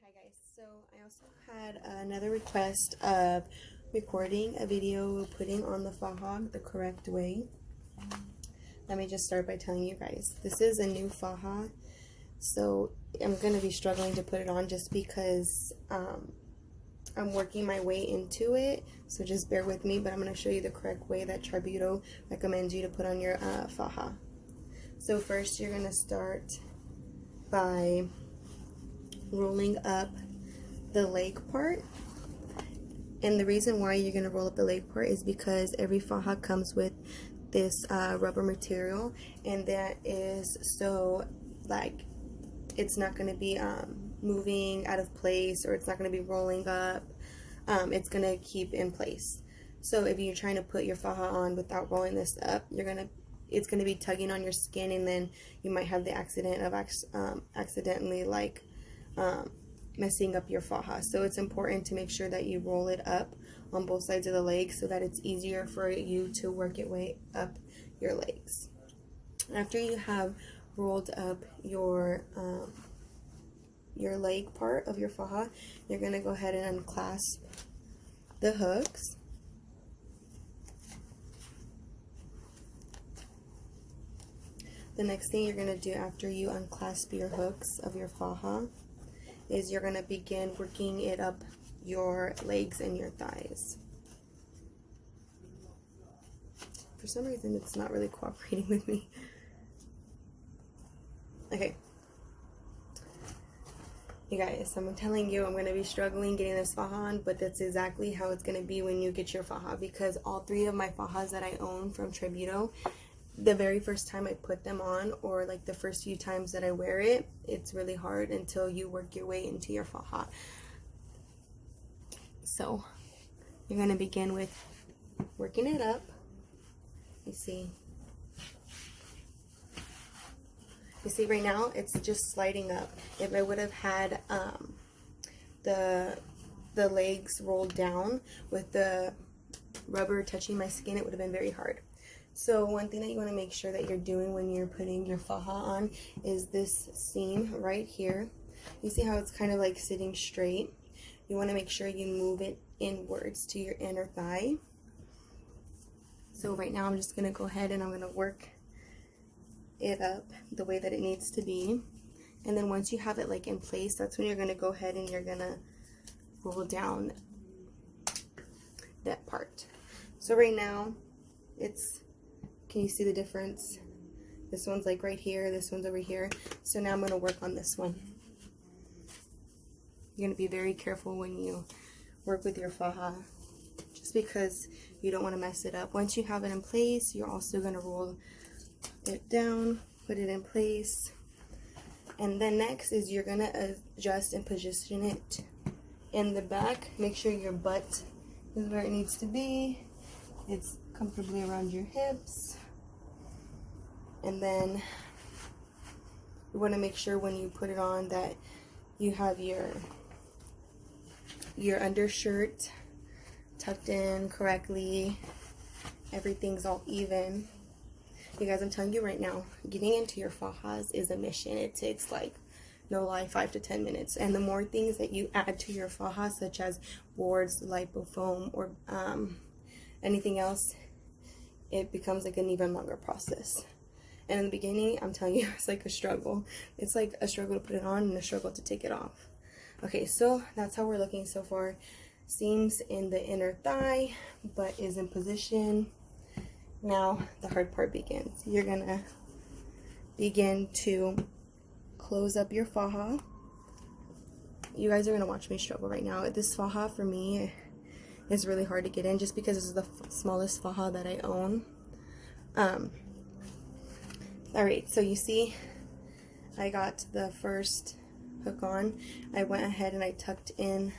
Hi guys. So I also had another request of recording a video putting on the faja the correct way. Let me just start by telling you guys, this is a new faja, so I'm going to be struggling to put it on just because I'm working my way into it, so just bear with me, but I'm going to show you the correct way that Tributo recommends you to put on your faja. So first you're going to start by rolling up the leg part, and the reason why you're going to roll up the leg part is because every faja comes with this rubber material, and that is so like it's not going to be moving out of place, or it's not going to be rolling up. It's going to keep in place. So if you're trying to put your faja on without rolling this up, it's going to be tugging on your skin, and then you might have the accident of accidentally like messing up your faja. So it's important to make sure that you roll it up on both sides of the leg so that it's easier for you to work your way up your legs. After you have rolled up your leg part of your faja, you're going to go ahead and unclasp the hooks. The next thing you're going to do after you unclasp your hooks of your faja is you're going to begin working it up your legs and your thighs. For some reason it's not really cooperating with me. Okay. You guys, I'm telling you, I'm going to be struggling getting this faja on, but that's exactly how it's going to be when you get your faja, because all three of my fajas that I own from Tributo, the very first time I put them on, or like the first few times that I wear it, it's really hard until you work your way into your faja. So you're going to begin with working it up. You see right now it's just sliding up. If I would have had the legs rolled down with the rubber touching my skin, it would have been very hard. So one thing that you want to make sure that you're doing when you're putting your faja on is this seam right here. You see how it's kind of like sitting straight? You want to make sure you move it inwards to your inner thigh. So right now I'm just going to go ahead and I'm going to work it up the way that it needs to be. And then once you have it like in place, that's when you're going to go ahead and you're going to roll down that part. So right now can you see the difference? This one's like right here, this one's over here. So now I'm going to work on this one. You're going to be very careful when you work with your faja, just because you don't want to mess it up. Once you have it in place, you're also going to roll it down, put it in place, and then next is you're going to adjust and position it in the back. Make sure your butt is where it needs to be. It's comfortably around your hips. And then you want to make sure when you put it on that you have your undershirt tucked in correctly. Everything's all even. You guys, I'm telling you right now, getting into your fajas is a mission. It takes, like, no lie, 5 to 10 minutes. And the more things that you add to your faja, such as boards, lipofoam, or anything else, it becomes like an even longer process. And in the beginning, I'm telling you, it's like a struggle. It's like a struggle to put it on and a struggle to take it off. Okay, so that's how we're looking so far. Seams in the inner thigh, butt is in position. Now the hard part begins. You're gonna begin to close up your faja. You guys are gonna watch me struggle right now. This faja for me is really hard to get in, just because this is the smallest faja that I own. Alright, so you see I got the first hook on. I went ahead and I tucked in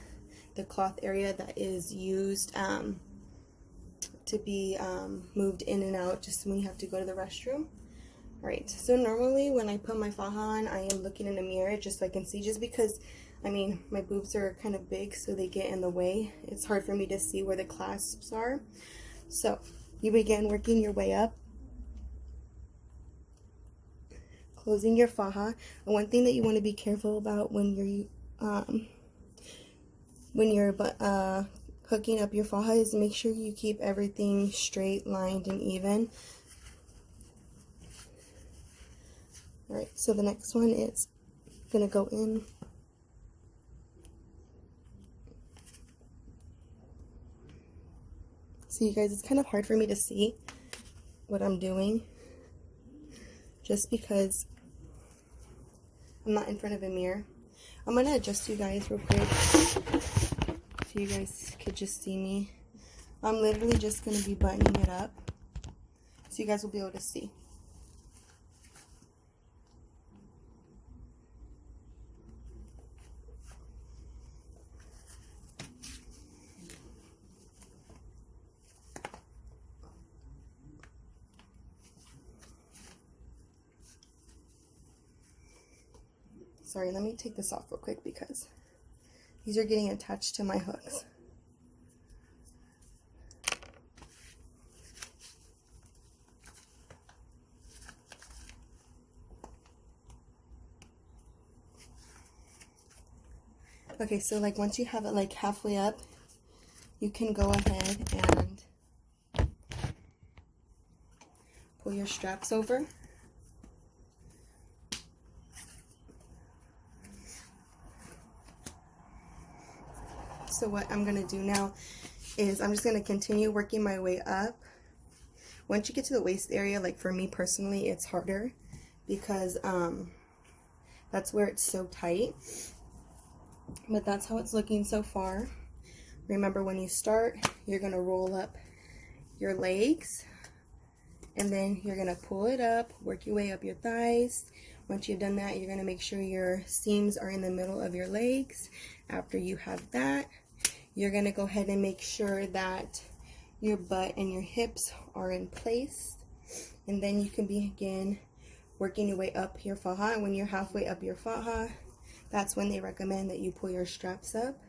the cloth area that is used to be moved in and out just when you have to go to the restroom. Alright, so normally when I put my faja on, I am looking in the mirror just so I can see, just because, I mean, my boobs are kind of big, so they get in the way. It's hard for me to see where the clasps are. So you begin working your way up, closing your faja. And one thing that you want to be careful about when you're when you're hooking up your faja is make sure you keep everything straight, lined, and even. Alright, so the next one is gonna go in. So you guys, it's kind of hard for me to see what I'm doing just because I'm not in front of a mirror. I'm gonna adjust you guys real quick so you guys could just see me. I'm literally just gonna be buttoning it up so you guys will be able to see. Sorry, let me take this off real quick because these are getting attached to my hooks. Okay, so like once you have it like halfway up, you can go ahead and pull your straps over. So what I'm gonna do now is I'm just gonna continue working my way up. Once you get to the waist area, like for me personally, it's harder because that's where it's so tight. But that's how it's looking so far. Remember, when you start, you're gonna roll up your legs and then you're gonna pull it up, work your way up your thighs. Once you've done that, you're gonna make sure your seams are in the middle of your legs. After you have that, you're gonna go ahead and make sure that your butt and your hips are in place. And then you can begin working your way up your faja. And when you're halfway up your faja, that's when they recommend that you pull your straps up.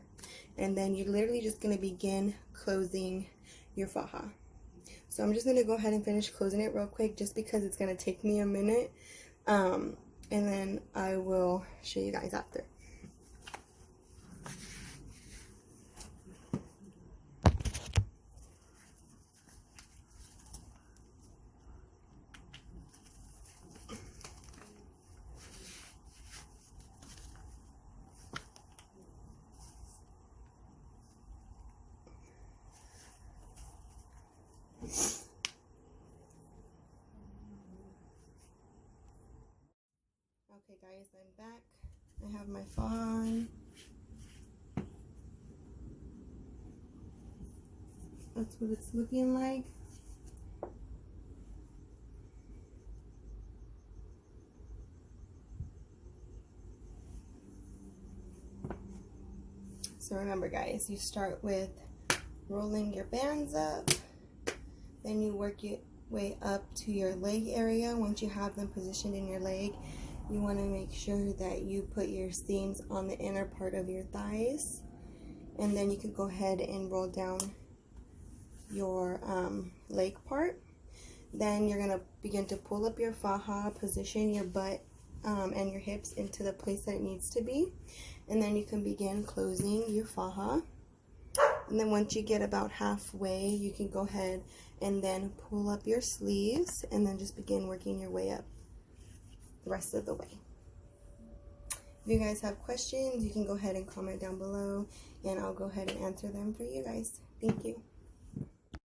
And then you're literally just gonna begin closing your faja. So I'm just gonna go ahead and finish closing it real quick just because it's gonna take me a minute. And then I will show you guys after. Okay guys, I'm back. I have my faja on. That's what it's looking like. So remember guys, you start with rolling your bands up, then you work your way up to your leg area. Once you have them positioned in your leg, you want to make sure that you put your seams on the inner part of your thighs, and then you can go ahead and roll down your leg part. Then you're going to begin to pull up your faja, position your butt and your hips into the place that it needs to be, and then you can begin closing your faja. And then once you get about halfway, you can go ahead and then pull up your sleeves and then just begin working your way up the rest of the way. If you guys have questions, you can go ahead and comment down below and I'll go ahead and answer them for you guys. Thank you.